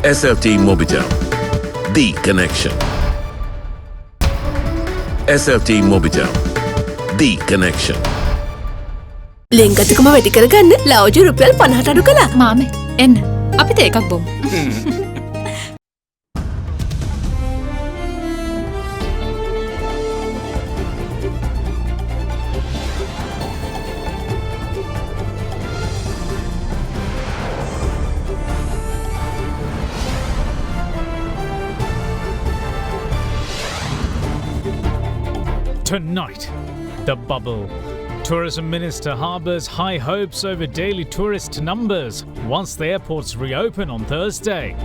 SLT Mobitel, the connection. SLT Mobitel, the connection. ලෙන්ගතුකම වැඩි කරගන්න ලව්ජු රුපියල් 50ට අඩු කළා. මාමේ එන්න අපිට එකක් බොමු. Tonight, the bubble. Tourism Minister harbours high hopes over daily tourist numbers once the airports reopen on Thursday.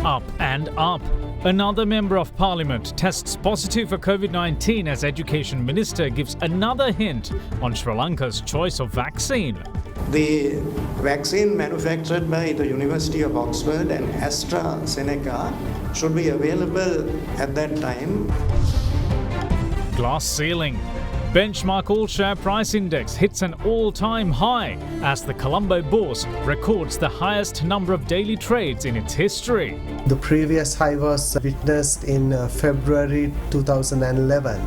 Up and up. Another Member of Parliament tests positive for COVID-19 as Education Minister gives another hint on Sri Lanka's choice of vaccine. The vaccine manufactured by the University of Oxford and AstraZeneca should be available at that time. Glass ceiling. Benchmark all-share price index hits an all-time high as the Colombo bourse records the highest number of daily trades in its history. The previous high was witnessed in February 2011.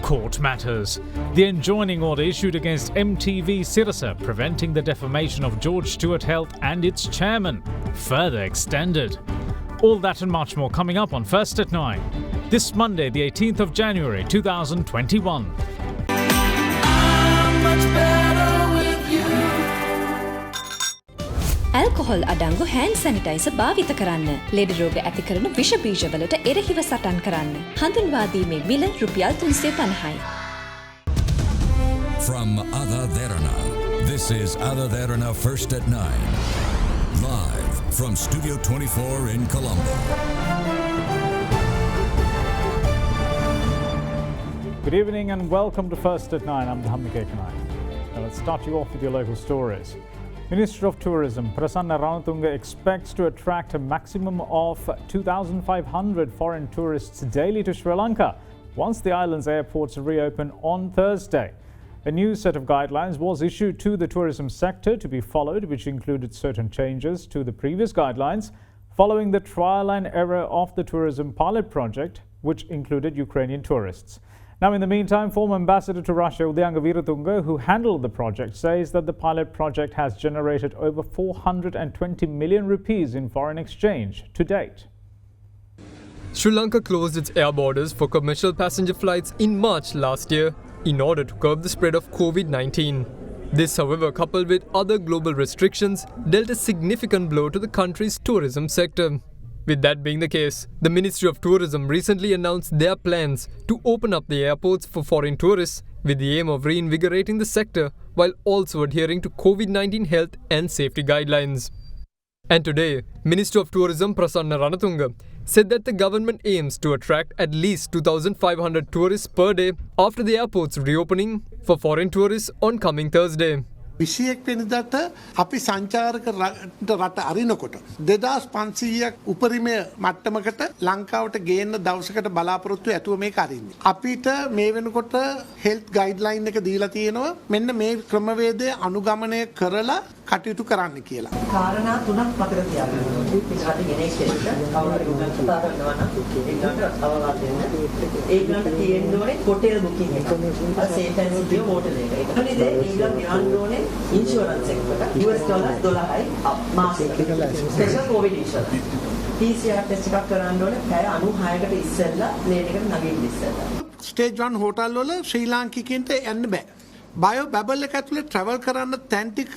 Court matters. The enjoining order issued against MTV Sirasa preventing the defamation of George Stewart Health and its chairman further extended. All that and much more coming up on First at 9. This Monday, the 18th of January 2021. Alcohol අඩංගු hand sanitizer භාවිත කරන්න. ලෙඩ රෝග ඇති කරන විෂ බීජවලට එරෙහිව සටන් කරන්න. හඳුන්වා දීමේ මිල රුපියල් 350යි. From AdaDerana, this is AdaDerana First at 9. Live from Studio 24 in Colombo. Good evening and welcome to First at 9. I'm Mohammed Kekanai. Now let's start you off with your local stories. Minister of Tourism Prasanna Ranatunga expects to attract a maximum of 2,500 foreign tourists daily to Sri Lanka once the island's airports reopen on Thursday. A new set of guidelines was issued to the tourism sector to be followed, which included certain changes to the previous guidelines following the trial and error of the tourism pilot project, which included Ukrainian tourists. Now, in the meantime, former ambassador to Russia, Udayanga Veeratunga, who handled the project, says that the pilot project has generated over 420 million rupees in foreign exchange to date. Sri Lanka closed its air borders for commercial passenger flights in March last year in order to curb the spread of COVID-19. This, however, coupled with other global restrictions, dealt a significant blow to the country's tourism sector. With that being the case, the Ministry of Tourism recently announced their plans to open up the airports for foreign tourists with the aim of reinvigorating the sector while also adhering to COVID-19 health and safety guidelines. And today, Minister of Tourism Prasanna Ranatunga said that the government aims to attract at least 2,500 tourists per day after the airports reopening for foreign tourists on coming Thursday. 21 වෙනිදාට අපි සංචාරක රට අරිනකොට 2500ක් උපරිම මට්ටමකට ලංකාවට ගේන්න දවසකට බලාපොරොත්තු ඇතුව මේක අරින්නේ. අපිට මේ වෙනකොට හෙල්ත් ගයිඩ්ලයින් එක දීලා තියෙනවා මෙන්න මේ ක්‍රමවේදය අනුගමනය කරලා කටයුතු කරන්න කියලා. කාරණා තුනක් මතක තියාගන්න ඕනේ. පිටරට ගෙනෙක් කෙනෙක් කවුරුහරි උගන් කතා කරනවා නම් ඒකට අවවාද දෙන්න. ඒගොල්ලන්ට තියෙන්න ඕනේ හොටෙල් බුකින් එක. අර සේටන් සිටිය හොටෙල් එක. ඒකනේ ඒගොල්ලන් ගෙනන්න ඕනේ ඉන්ෂුරන්ස් එකකට US ඩොලර් 12යි මාසෙකට. Special covid insurance. PCR test එකක් කරන්න ඕනේ පැය 96කට ඉස්සෙල්ලා ප්ලේන් එකට නගින්න ඉස්සෙල්ලා. ස්ටේජ් 1 හෝටල් වල ශ්‍රී ලාංකිකයන්ට යන්න බෑ. බයෝ බබල් එක ඇතුලේ ට්‍රැවල් කරන්න තැන් ටික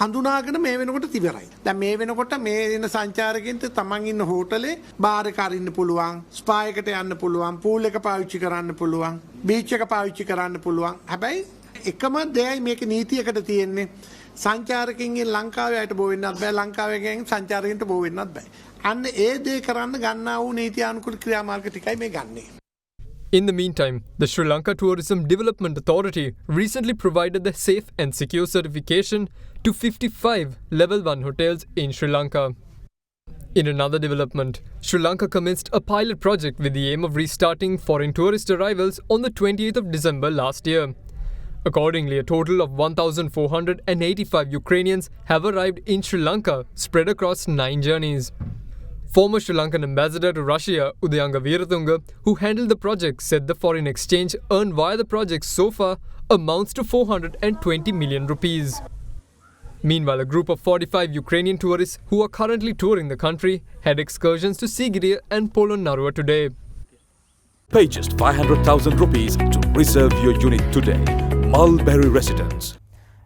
හඳුනාගෙන මේ වෙනකොට තිබරයි. දැන් මේ වෙනකොට මේ එන සංචාරකයන්ට තමන් ඉන්න හෝටලේ බාර් එක අරින්න පුළුවන්, ස්පා එකට යන්න පුළුවන්, පූල් එක පාවිච්චි කරන්න පුළුවන්, බීච් එක පාවිච්චි කරන්න පුළුවන්. හැබැයි එකම දෙයයි මේක නීතියකට තියෙන්නේ. සංචාරකයන්ගෙන් ලංකාවේ අයට බෝ වෙන්නත් බෑ, ලංකාවෙන් සංචාරකයන්ට බෝ වෙන්නත් බෑ. අන්න ඒ දේ කරන්න ගන්නා වූ නීති අනුකූල ක්‍රියාමාර්ග ටිකයි මේ ගන්නේ. In the meantime, the Sri Lanka Tourism Development Authority recently provided the Safe and Secure certification to 55 Level 1 hotels in Sri Lanka. In another development, Sri Lanka commenced a pilot project with the aim of restarting foreign tourist arrivals on the 28th of December last year. Accordingly, a total of 1,485 Ukrainians have arrived in Sri Lanka, spread across 9 journeys. Former Sri Lankan ambassador to Russia, Udayanga Veeratunga, who handled the project, said the foreign exchange earned via the project so far amounts to 420 million rupees. Meanwhile, a group of 45 Ukrainian tourists who are currently touring the country had excursions to Sigiriya and Polonnarua today. Pay just 500,000 rupees to reserve your unit today. Mulberry Residence.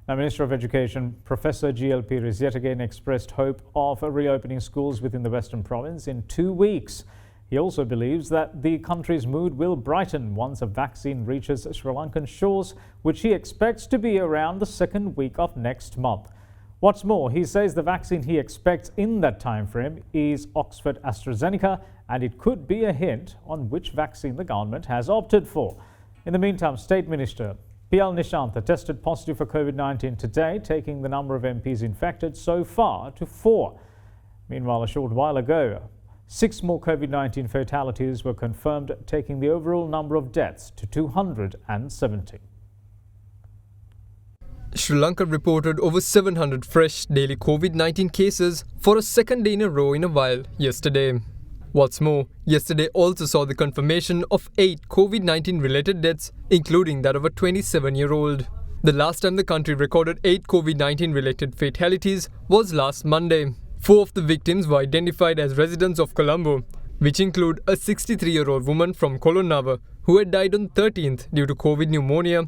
Now, Minister of Education Professor G.L. Pires yet again expressed hope of reopening schools within the Western Province in 2 weeks. He also believes that the country's mood will brighten once a vaccine reaches Sri Lankan shores, which he expects to be around the second week of next month. What's more, he says the vaccine he expects in that time frame is Oxford AstraZeneca, and it could be a hint on which vaccine the government has opted for. In the meantime, State Minister P.L. Nishantha tested positive for COVID-19 today, taking the number of MPs infected so far to 4. Meanwhile, a short while ago, 6 more COVID-19 fatalities were confirmed, taking the overall number of deaths to 270. Sri Lanka reported over 700 fresh daily COVID-19 cases for a second day in a row in a while yesterday. What's more, yesterday also saw the confirmation of 8 COVID-19 related deaths, including that of a 27-year-old. The last time the country recorded 8 COVID-19 related fatalities was last Monday. 4 of the victims were identified as residents of Colombo, which include a 63-year-old woman from Polonnarua who had died on 13th due to COVID pneumonia,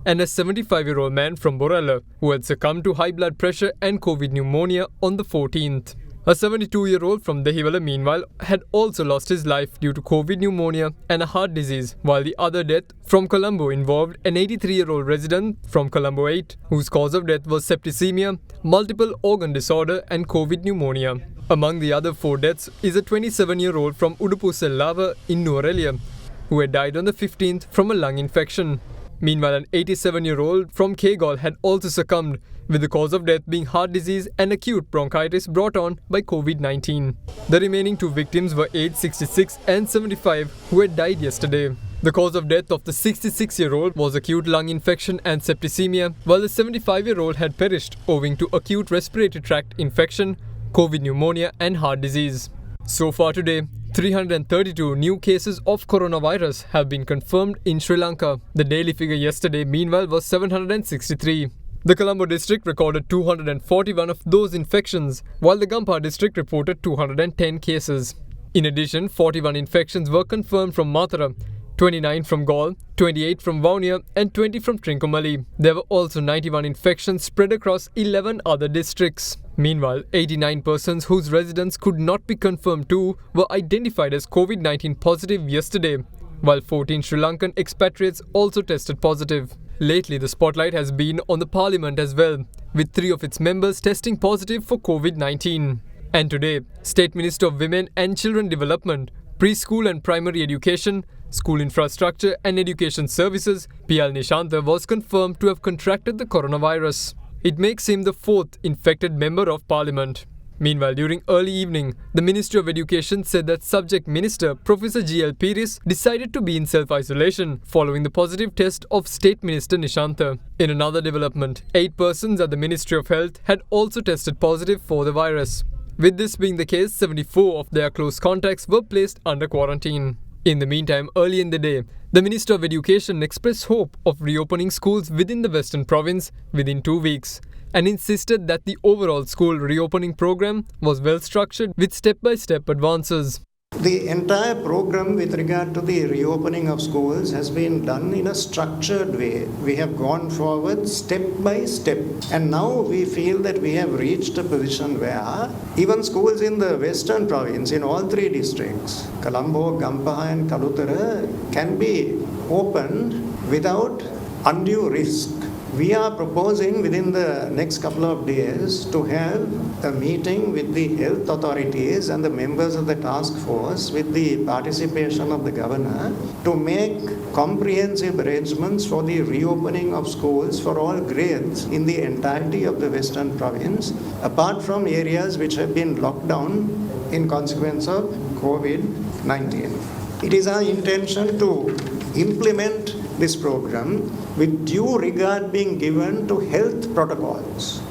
and a 75-year-old man from Borella who had succumbed to high blood pressure and COVID pneumonia on the 14th. A 72-year-old from Dehiwala, meanwhile, had also lost his life due to COVID pneumonia and a heart disease, while the other death from Colombo involved an 83-year-old resident from Colombo 8, whose cause of death was septicemia, multiple organ disorder and COVID pneumonia. Among the other 4 deaths is a 27-year-old from Udupu Sellava in Nuwara, who had died on the 15th from a lung infection. Meanwhile, an 87-year-old from Kegal had also succumbed, with the cause of death being heart disease and acute bronchitis brought on by COVID-19. The remaining 2 victims were aged 66 and 75 who had died yesterday. The cause of death of the 66-year-old was acute lung infection and septicemia, while the 75-year-old had perished owing to acute respiratory tract infection, COVID pneumonia and heart disease. So far today, 332 new cases of coronavirus have been confirmed in Sri Lanka. The daily figure yesterday, meanwhile, was 763. The Colombo district recorded 241 of those infections, while the Gampha district reported 210 cases. In addition, 41 infections were confirmed from Matara, 29 from Gaul, 28 from Vaunia and 20 from Trincomalee. There were also 91 infections spread across 11 other districts. Meanwhile, 89 persons whose residence could not be confirmed to were identified as COVID-19 positive yesterday, while 14 Sri Lankan expatriates also tested positive. Lately, the spotlight has been on the parliament as well, with 3 of its members testing positive for COVID-19. And today, State Minister of Women and Children Development, Preschool and Primary Education, School Infrastructure and Education Services, P.L. Nishantha, was confirmed to have contracted the coronavirus. It makes him the 4th infected member of parliament. Meanwhile, during early evening, the Ministry of Education said that Subject Minister Professor G.L. Pires decided to be in self-isolation following the positive test of State Minister Nishantha. In another development, 8 persons at the Ministry of Health had also tested positive for the virus. With this being the case, 74 of their close contacts were placed under quarantine. In the meantime, early in the day, the Minister of Education expressed hope of reopening schools within the Western Province within 2 weeks, and insisted that the overall school reopening program was well structured with step-by-step advances. The entire program with regard to the reopening of schools has been done in a structured way. We have gone forward step by step, and now we feel that we have reached a position where even schools in the Western Province, in all 3 districts, Colombo, Gampaha and Kalutara, can be opened without undue risk. We are proposing within the next couple of days to have a meeting with the health authorities and the members of the task force with the participation of the governor to make comprehensive arrangements for the reopening of schools for all grades in the entirety of the Western Province, apart from areas which have been locked down in consequence of COVID-19. It is our intention to implement this program with due regard being given to health protocols.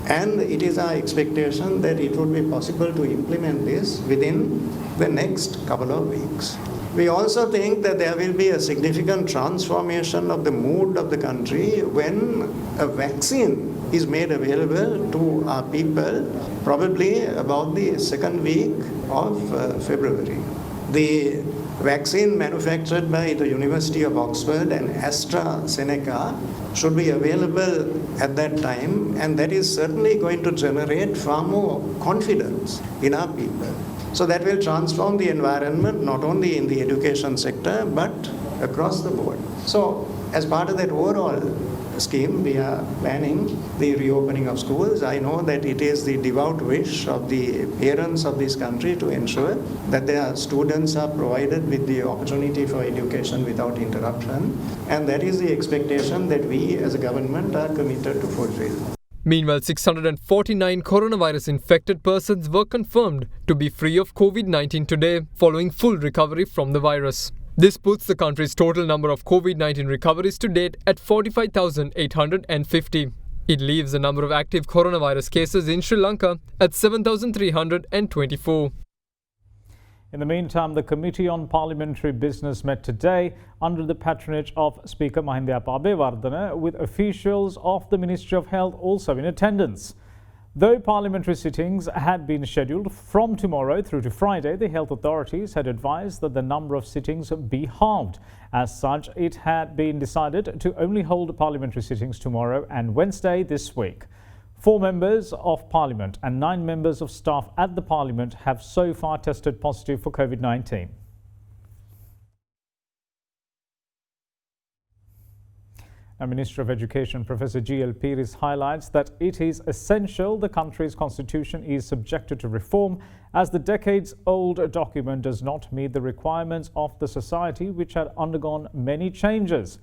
And it is our expectation that it would be possible to implement this within the next couple of weeks. We also think that there will be a significant transformation of the mood of the country when a vaccine is made available to our people, probably about the second week of February. The vaccine manufactured by the University of Oxford and AstraZeneca should be available at that time, and that is certainly going to generate far more confidence in our people. So that will transform the environment not only in the education sector but across the board. So as part of that overall scheme, we are planning the reopening of schools. I know that it is the devout wish of the parents of this country to ensure that their students are provided with the opportunity for education without interruption, and that is the expectation that we as a government are committed to fulfill. Meanwhile, 649 coronavirus infected persons were confirmed to be free of COVID-19 today, following full recovery from the virus. This puts the country's total number of COVID-19 recoveries to date at 45,850. It leaves the number of active coronavirus cases in Sri Lanka at 7,324. In the meantime, the Committee on Parliamentary Business met today under the patronage of Speaker Mahinda Abeyewardene, with officials of the Ministry of Health also in attendance. Though parliamentary sittings had been scheduled from tomorrow through to Friday, the health authorities had advised that the number of sittings be halved. As such, it had been decided to only hold parliamentary sittings tomorrow and Wednesday this week. 4 members of Parliament and 9 members of staff at the Parliament have so far tested positive for COVID-19. Now, Minister of Education Professor G.L. Piris highlights that it is essential the country's constitution is subjected to reform, as the decades-old document does not meet the requirements of the society, which had undergone many changes.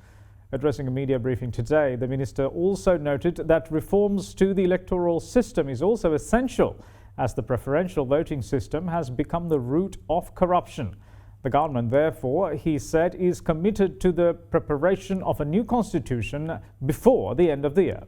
Addressing a media briefing today, the minister also noted that reforms to the electoral system is also essential, as the preferential voting system has become the root of corruption. The government, therefore, he said, is committed to the preparation of a new constitution before the end of the year.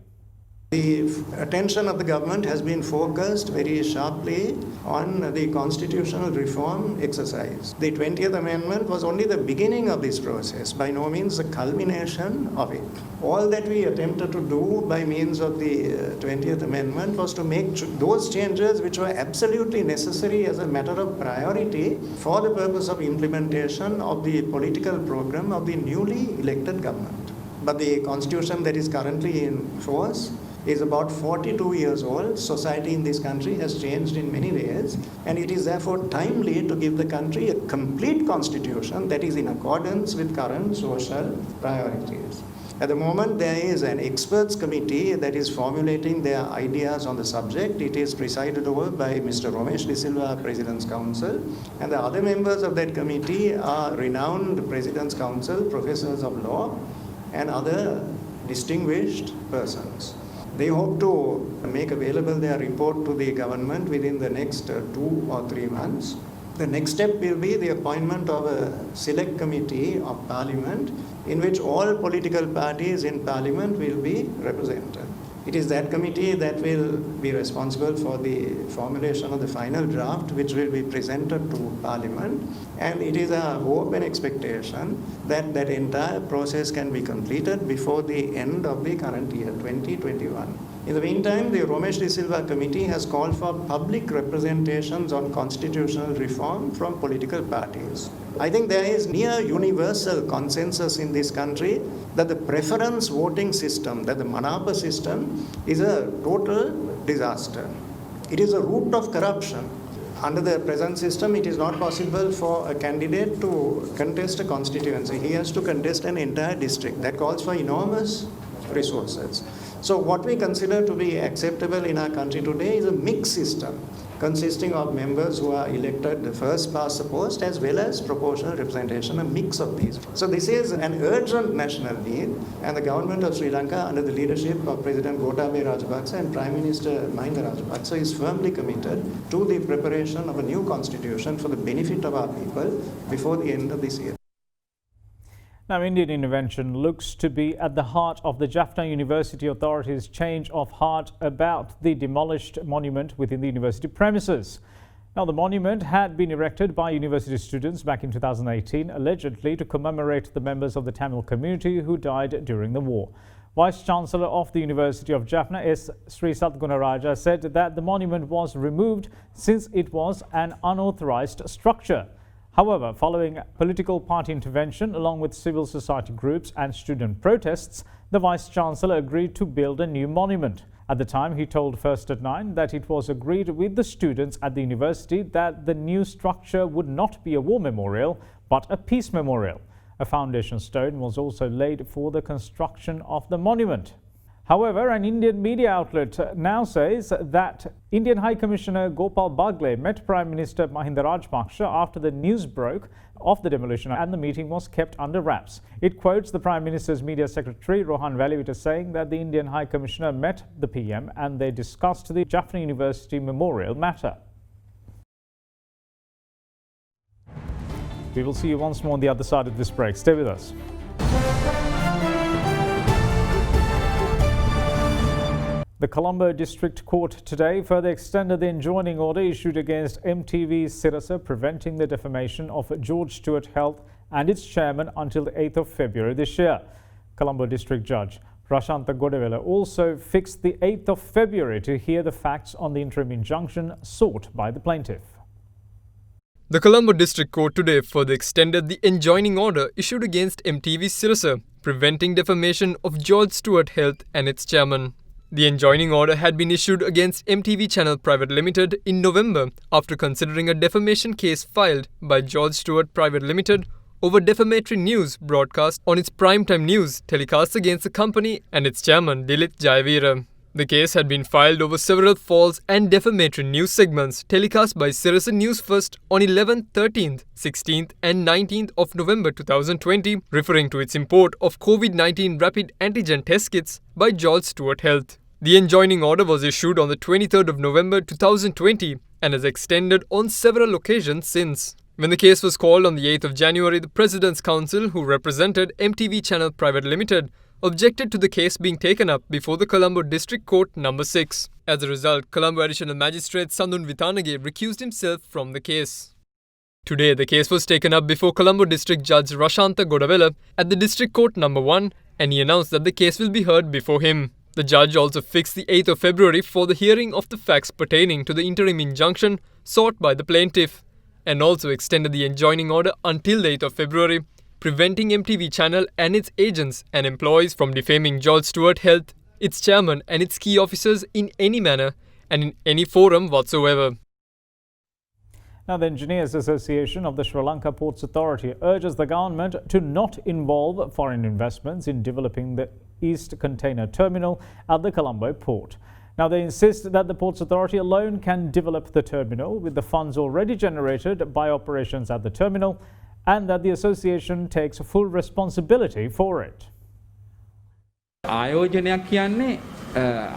The attention of the government has been focused very sharply on the constitutional reform exercise. The 20th Amendment was only the beginning of this process, by no means the culmination of it. All that we attempted to do by means of the 20th Amendment was to make those changes which were absolutely necessary as a matter of priority for the purpose of implementation of the political program of the newly elected government. But the constitution that is currently in force is about 42 years old. Society in this country has changed in many ways, and it is therefore timely to give the country a complete constitution that is in accordance with current social priorities. At the moment, there is an experts committee that is formulating their ideas on the subject. It is presided over by Mr. Romesh De Silva, President's Council, and the other members of that committee are renowned President's Council, professors of law, and other distinguished persons. They hope to make available their report to the government within the next 2 or 3 months. The next step will be the appointment of a select committee of Parliament in which all political parties in Parliament will be represented. It is that committee that will be responsible for the formulation of the final draft, which will be presented to Parliament, and it is our hope and expectation that that entire process can be completed before the end of the current year, 2021. In the meantime, the Romesh De Silva Committee has called for public representations on constitutional reform from political parties. I think there is near universal consensus in this country that the preference voting system, that the Manapa system, is a total disaster. It is a root of corruption. Under the present system, it is not possible for a candidate to contest a constituency. He has to contest an entire district. That calls for enormous resources. So what we consider to be acceptable in our country today is a mixed system consisting of members who are elected first past the post as well as proportional representation, a mix of these. So this is an urgent national need, and the government of Sri Lanka under the leadership of President Gotabaya Rajapaksa and Prime Minister Mahinda Rajapaksa is firmly committed to the preparation of a new constitution for the benefit of our people before the end of this year. Now, Indian intervention looks to be at the heart of the Jaffna University authorities' change of heart about the demolished monument within the university premises. Now, the monument had been erected by university students back in 2018, allegedly to commemorate the members of the Tamil community who died during the war. Vice-Chancellor of the University of Jaffna, S. Sri Sadgunaraja, said that the monument was removed since it was an unauthorized structure. However, following political party intervention along with civil society groups and student protests, the Vice-Chancellor agreed to build a new monument. At the time, he told First at 9 that it was agreed with the students at the university that the new structure would not be a war memorial but a peace memorial. A foundation stone was also laid for the construction of the monument. However, an Indian media outlet now says that Indian High Commissioner Gopal Bagle met Prime Minister Mahinda Rajapaksa after the news broke of the demolition, and the meeting was kept under wraps. It quotes the Prime Minister's media secretary Rohan Velivita saying that the Indian High Commissioner met the PM and they discussed the Jaffna University memorial matter. We will see you once more on the other side of this break. Stay with us. The Colombo District Court today further extended the enjoining order issued against MTV Sirasa, preventing the defamation of George Stewart Health and its chairman until the 8th of February this year. Colombo District Judge Rashanta Godevela also fixed the 8th of February to hear the facts on the interim injunction sought by the plaintiff. The Colombo District Court today further extended the enjoining order issued against MTV Sirasa, preventing defamation of George Stewart Health and its chairman. The enjoining order had been issued against MTV Channel Private Limited in November after considering a defamation case filed by George Stewart Private Limited over defamatory news broadcast on its primetime news telecasts against the company and its chairman Dilith Jayavira. The case had been filed over several false and defamatory news segments telecast by Sirasa News First on 11th, 13th, 16th and 19th of November 2020, referring to its import of COVID-19 rapid antigen test kits by George Stewart Health. The enjoining order was issued on the 23rd of November 2020 and has extended on several occasions since. When the case was called on the 8th of January, the President's Counsel, who represented MTV Channel Private Limited, objected to the case being taken up before the Colombo District Court No. 6. As a result, Colombo Additional Magistrate Sandun Vitanage recused himself from the case. Today, the case was taken up before Colombo District Judge Rashanta Godavela at the District Court No. 1, and he announced that the case will be heard before him. The judge also fixed the 8th of February for the hearing of the facts pertaining to the interim injunction sought by the plaintiff, and also extended the enjoining order until the 8th of February, preventing MTV Channel and its agents and employees from defaming George Stewart Health, its chairman and its key officers in any manner and in any forum whatsoever. Now, the Engineers Association of the Sri Lanka Ports Authority urges the government to not involve foreign investments in developing the East Container Terminal at the Colombo port. Now, they insist that the Ports Authority alone can develop the terminal with the funds already generated by operations at the terminal, and that the association takes full responsibility for it. ආයෝජනයක් කියන්නේ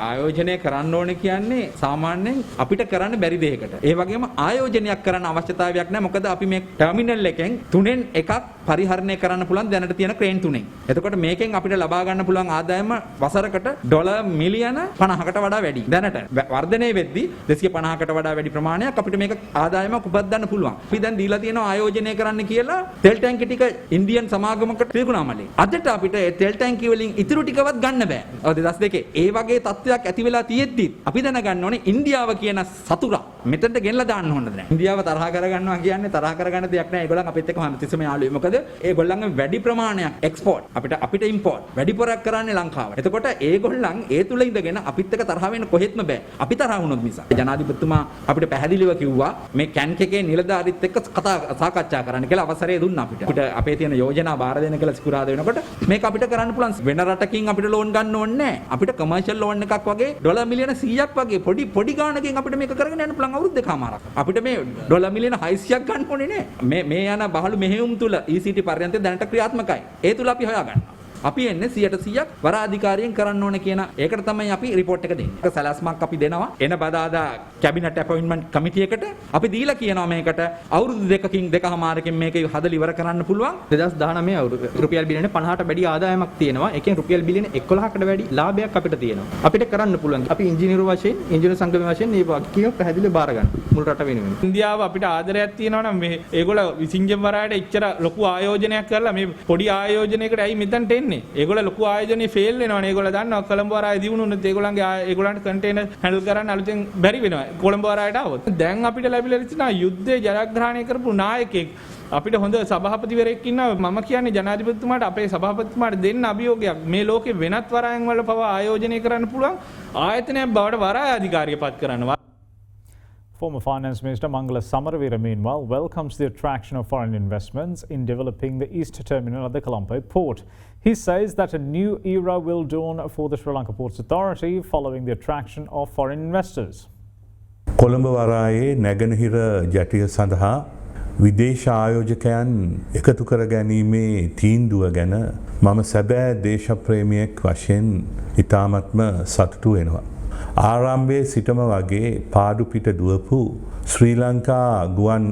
ආයෝජනය කරන්න ඕනේ කියන්නේ සාමාන්‍යයෙන් අපිට කරන්න බැරි දෙයකට. ඒ වගේම ආයෝජනයක් කරන්න අවශ්‍යතාවයක් නැහැ. මොකද අපි මේ ටර්මිනල් එකෙන් තුනෙන් එකක් පරිහරණය කරන්න පුළුවන් දැනට තියෙන ක්‍රේන් තුනෙන්. එතකොට මේකෙන් අපිට ලබා ගන්න පුළුවන් ආදායම වසරකට ඩොලර් මිලියන 50කට වඩා වැඩි. දැනට වර්ධනය වෙද්දී 250කට වඩා වැඩි ප්‍රමාණයක් අපිට මේක ආදායමක් උපදින්න පුළුවන්. අපි දැන් දීලා තියෙනවා ආයෝජනය කරන්න කියලා තෙල් ටැංකි ටික ඉන්දියන් සමාගමකට තිබුණාමලේ. අදට අපිට ඒ තෙල් ටැංකි වලින් ඉතුරු ටිකවත් ගන්න බෑ. ඔය 2002 ඒ වගේ තත්ත්වයක් ඇති වෙලා තියෙද්දි අපි දැනගන්න ඕනේ ඉන්දියාව කියන සතුරා මෙතනට ගෙනලා දාන්න ඕනද නැහැ. ඉන්දියාව තරහ කරගන්නවා කියන්නේ තරහ කරගන්න දෙයක් නෑ. ඒගොල්ලන් අපිත් එක්ක හැමතිස්සෙම යාළුවෙයි. මොකද ඒගොල්ලන්ගේ වැඩි ප්‍රමාණයක් එක්ස්පෝර්ට් අපිට ඉම්පෝර්ට් වැඩිපුරක් කරන්නේ ලංකාවට. එතකොට ඒගොල්ලන් ඒ තුල ඉඳගෙන අපිත් එක්ක තරහ වෙන්න කොහෙත්ම බෑ. අපි තරහ වුණොත් මිස. ජනාධිපතිතුමා අපිට පැහැදිලිව කිව්වා මේ කැන්ක් එකේ නිලධාරීත් එක්ක සාකච්ඡා කරන්න කියලා අවසරය දුන්නා අපිට. අපිට අපේ තියෙන යෝජනා බාර දෙන්න කියලා සිකුරාද වෙනකොට මේක අපිට කරන්න පුළුවන්. වෙන රටකින් අපිට ලෝන් ගන්න ඕනේ නැහැ. අපිට කමර්ෂල් ලෝන් එකක් වගේ ඩොලර් මිලියන 100ක් වගේ පොඩි ගාණකින් අපිට මේක කරගෙන යන්න පුළුවන් අවුරුදු දෙකමාරක්. අපිට මේ ඩොලර් මිලියන 600ක් ගන්න ඕනේ නෑ. මේ යන බහළු මෙහෙයුම් තුල ECT පර්යන්තය දැනට ක්‍රියාත්මකයි. ඒ තුල අපි හොයාගන්නවා. අපි එන්නේ 100%ක් වරාධිකාරියෙන් කරන්න ඕනේ කියන ඒකට තමයි අපි රිපෝට් එක දෙන්නේ. ඒක සැලැස්මක් අපි දෙනවා. එන බදාදා කැබිනට් අපොයින්ට්මන්ට් කමිටියකට අපි දීලා කියනවා මේකට අවුරුදු දෙකකින් දෙකමාරකින් මේක හදලා ඉවර කරන්න පුළුවන්. 2019 අවුරුදු රුපියල් බිලියන 50ට වැඩි ආදායමක් තියෙනවා. ඒකෙන් රුපියල් බිලියන 11කට වැඩි ලාභයක් අපිට තියෙනවා. අපිට කරන්න පුළුවන්. අපි ඉංජිනේරු වශයෙන් ඉංජිනේරු සංගමයේ වශයෙන් මේ වගකීම පැහැදිලිව බාර ගන්න. මුල් රට වෙනුවෙන්. ඉන්දියාව අපිට ආදරයක් තියෙනවා නම් මේ ඒගොල්ලෝ විසින්ජම් වරායට එච්චර ලොකු ආයෝජනයක් කරලා මේ පොඩි ආයෝජනයකට ඇයි මෙතනට එන්නේ? ඒගොල්ලෝ ලොකු ආයෝජනේ ෆේල් වෙනවනේ. ඒගොල්ලෝ දන්නවා කොළඹ වරාය දිනුනොත් ඒගොල්ලන්ට කන්ටේනර් හැන්ඩල් කරන්න අලුතෙන් බැරි වෙනවා. කොළඹ වරායට ආවොත්. දැන් අපිට ලැබිලා තියෙනවා යුද්ධේ ජයග්‍රහණය කරපු නායකයෙක්. අපිට හොඳ සභාපතිවරයෙක් ඉන්නවා. මම කියන්නේ ජනාධිපතිතුමාට අපේ සභාපතිතුමාට දෙන්න අභියෝගයක්. මේ ලෝකේ වෙනත් වරායන් වල පවා ආයෝජනය කරන්න පුළුවන් ආයතනයක් බවට වරාය අධිකාරිය පත් කරනවා. Former Finance Minister Mangala Samaravira, meanwhile, welcomes the attraction of foreign investments in developing the East Terminal at the Colombo port. He says that a new era will dawn for the Sri Lanka Ports Authority following the attraction of foreign investors. Colombo වරායේ නැගෙනහිර ජැටිය සඳහා විදේශ ආයෝජකයන් එකතු කර ගැනීමේ තීන්දුව ගැන මම සැබෑ දේශප්‍රේමියෙක් වශයෙන් ඉතාමත්ම සතුටු වෙනවා. ආරම්භයේ සිටම වගේ පාඩු පිට දුවපු ශ්‍රී ලංකා ගුවන්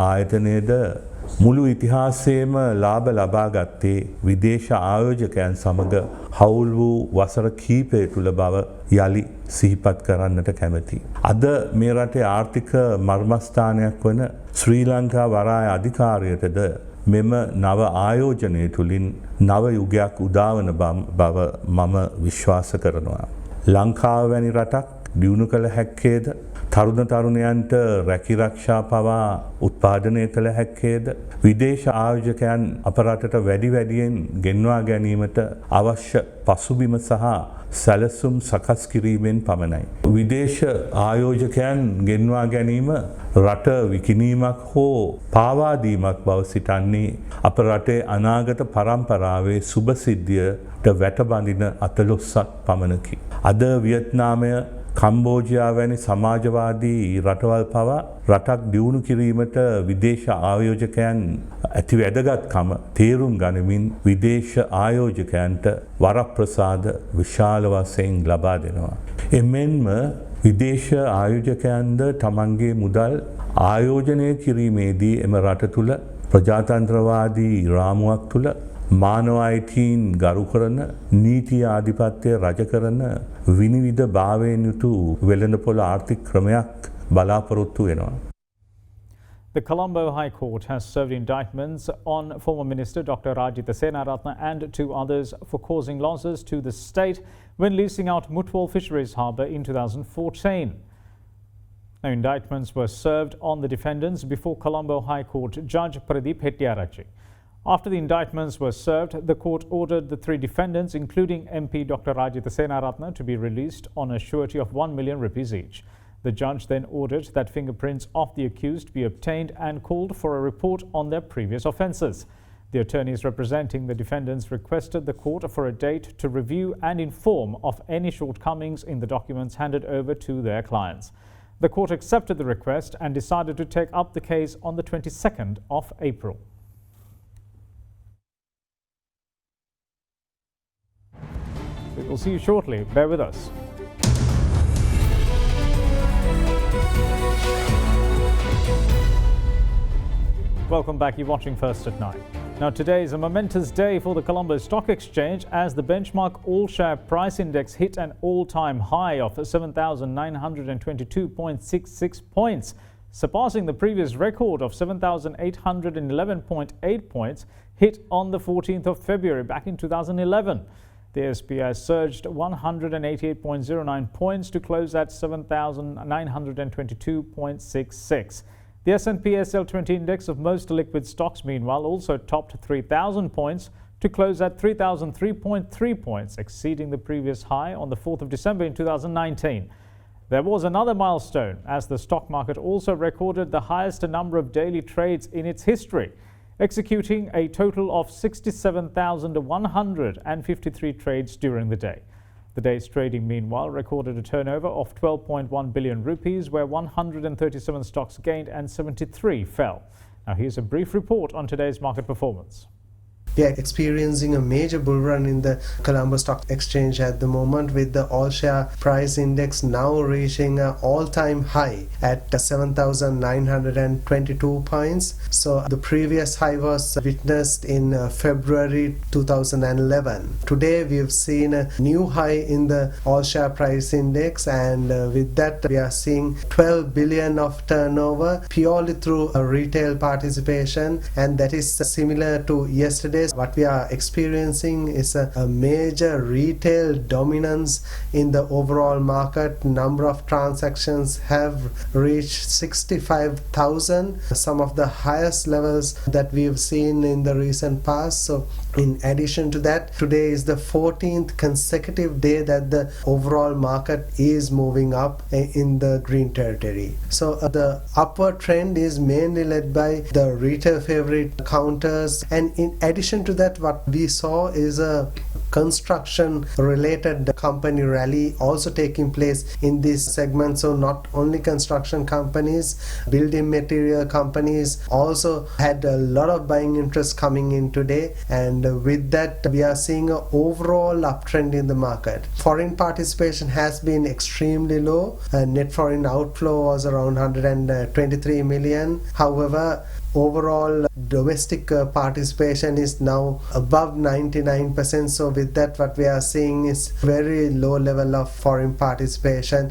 ආයතනයේද මුළු ඉතිහාසයේම ලාභ ලබා ගත්තේ විදේශ ආයෝජකයන් සමග හවුල් වූ වසර කීපය තුළ බව යලි සිහිපත් කරන්නට කැමැතියි. අද මේ රටේ ආර්ථික මර්මස්ථානයක් වන ශ්‍රී ලංකා වරාය අධිකාරියටද මෙම නව ආයෝජනය තුළින් නව යුගයක් උදාවන බව මම විශ්වාස කරනවා. ලංකාව වැනි රටක් දියුණු කළ හැක්කේද? තරුණ තරුණයන්ට රැකිරක්ෂා පවා උත්පාදනය කළ හැක්කේද? විදේශ ආයෝජකයන් අප රටට වැඩි වැඩියෙන් ගෙන්වා ගැනීමට අවශ්‍ය පසුබිම සහ සැලසුම් සකස් කිරීමෙන් පමණයි. විදේශ ආයෝජකයන් ගෙන්වා ගැනීම රට විකිණීමක් හෝ පාවාදීමක් බව සිතන්නේ අප රටේ අනාගත පරම්පරාවේ සුබ සිද්ධියට වැටබඳින අතලොස්සක් පමණකි. අද වියට්නාමය කම්බෝජියා වැනි සමාජවාදී රටවල් පවා රටක් දියුණු කිරීමට විදේශ ආයෝජකයන් ඇති වැදගත්කම තේරුම් ගනිමින් විදේශ ආයෝජකයන්ට වරප්‍රසාද විශාල වශයෙන් ලබා දෙනවා. එමෙන්ම විදේශ ආයෝජකයන්ද තමන්ගේ මුදල් ආයෝජනය කිරීමේදී එම රට තුළ ප්‍රජාතන්ත්‍රවාදී රාමුවක් තුළ මානව අයිතීන් ගරු කරන නීති ආධිපත්‍ය රජ කරන විනිවිද භාවයෙන් යුතු වෙළඳපොළ ආර්ථික ක්‍රමයක් බලාපොරොත්තු වෙනවා. The Colombo High Court has served indictments on former Minister Dr. Rajitha Senaratne and 2 others for causing losses to the state when leasing out Mutwal Fisheries Harbour in 2014. Now, indictments were served on the defendants before Colombo High Court Judge Pradeep Hettiarachchi. After the indictments were served, the court ordered the 3 defendants, including MP Dr. Rajitha Senaratne, to be released on a surety of 1 million rupees each. The judge then ordered that fingerprints of the accused be obtained and called for a report on their previous offences. The attorneys representing the defendants requested the court for a date to review and inform of any shortcomings in the documents handed over to their clients. The court accepted the request and decided to take up the case on the 22nd of April. We will see you shortly. Bear with us. Welcome back. You're watching First at 9. Now, today is a momentous day for the Colombo Stock Exchange as the benchmark all-share price index hit an all-time high of 7,922.66 points, surpassing the previous record of 7,811.8 points hit on the 14th of February back in 2011. The SPI surged 188.09 points to close at 7,922.66. The S&P SL20 index of most liquid stocks, meanwhile, also topped 3,000 points to close at 3,003.3 points, exceeding the previous high on the 4th of December in 2019. There was another milestone as the stock market also recorded the highest number of daily trades in its history, executing a total of 67,153 trades during the day. The day's trading, meanwhile, recorded a turnover of 12.1 billion rupees, where 137 stocks gained and 73 fell. Now, here's a brief report on today's market performance. We are experiencing a major bull run in the Colombo Stock Exchange at the moment, with the all-share price index now reaching an all-time high at 7,922 points. So the previous high was witnessed in February 2011. Today we've seen a new high in the all-share price index, and with that we are seeing 12 billion of turnover purely through a retail participation, and that is similar to yesterday's. What we are experiencing is a major retail dominance in the overall market. Number of transactions have reached 65,000, some of the highest levels that we've seen in the recent past. So in addition to that, today is the 14th consecutive day that the overall market is moving up in the green territory. So the upward trend is mainly led by the retail favorite counters, and in addition to that, what we saw is a construction related company rally also taking place in this segment. So not only construction companies, building material companies also had a lot of buying interest coming in today, and with that we are seeing an overall uptrend in the market. Foreign participation has been extremely low. Net foreign outflow was around 123 million. However, overall domestic participation is now above 99%. So with that, what we are seeing is very low level of foreign participation.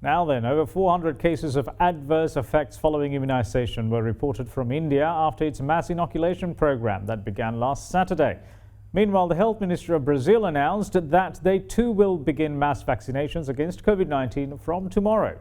Now then, over 400 cases of adverse effects following immunization were reported from India after its mass inoculation program that began last Saturday. Meanwhile, the Health Ministry of Brazil announced that they too will begin mass vaccinations against COVID-19 from tomorrow.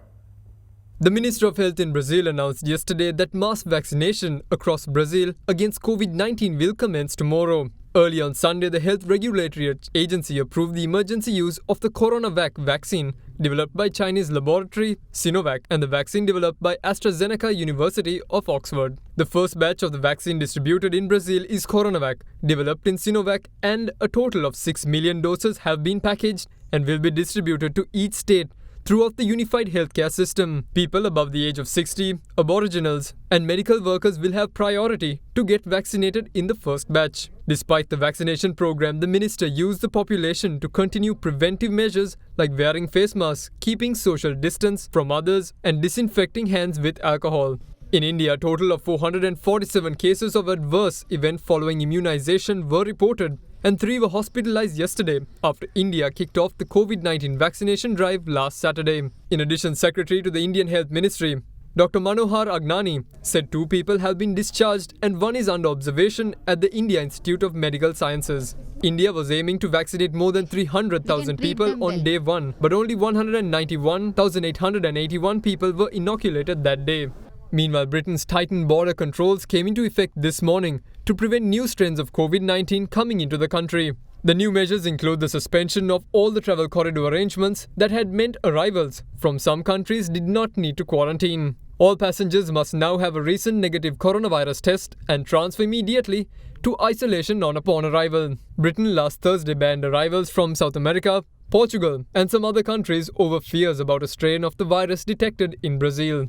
The Minister of Health in Brazil announced yesterday that mass vaccination across Brazil against COVID-19 will commence tomorrow. Early on Sunday, the Health Regulatory Agency approved the emergency use of the CoronaVac vaccine developed by Chinese laboratory Sinovac and the vaccine developed by AstraZeneca University of Oxford. The first batch of the vaccine distributed in Brazil is CoronaVac, developed in Sinovac, and a total of 6 million doses have been packaged and will be distributed to each state throughout the unified healthcare system. People above the age of 60, aboriginals, and medical workers will have priority to get vaccinated in the first batch. Despite the vaccination program, the minister used the population to continue preventive measures like wearing face masks, keeping social distance from others, and disinfecting hands with alcohol. In India, a total of 447 cases of adverse event following immunization were reported, and 3 were hospitalized yesterday after India kicked off the COVID-19 vaccination drive last Saturday. In addition, Secretary to the Indian Health Ministry, Dr. Manohar Agnani, said 2 people have been discharged and 1 is under observation at the India Institute of Medical Sciences. India was aiming to vaccinate more than 300,000 people on day 1, but only 191,881 people were inoculated that day. Meanwhile, Britain's tightened border controls came into effect this morning to prevent new strains of COVID-19 coming into the country. The new measures include the suspension of all the travel corridor arrangements that had meant arrivals from some countries did not need to quarantine. All passengers must now have a recent negative coronavirus test and transfer immediately to isolation upon arrival. Britain last Thursday banned arrivals from South America, Portugal, and some other countries over fears about a strain of the virus detected in Brazil.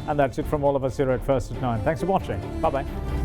And that's it from all of us here at First at 9. Thanks for watching. Bye-bye.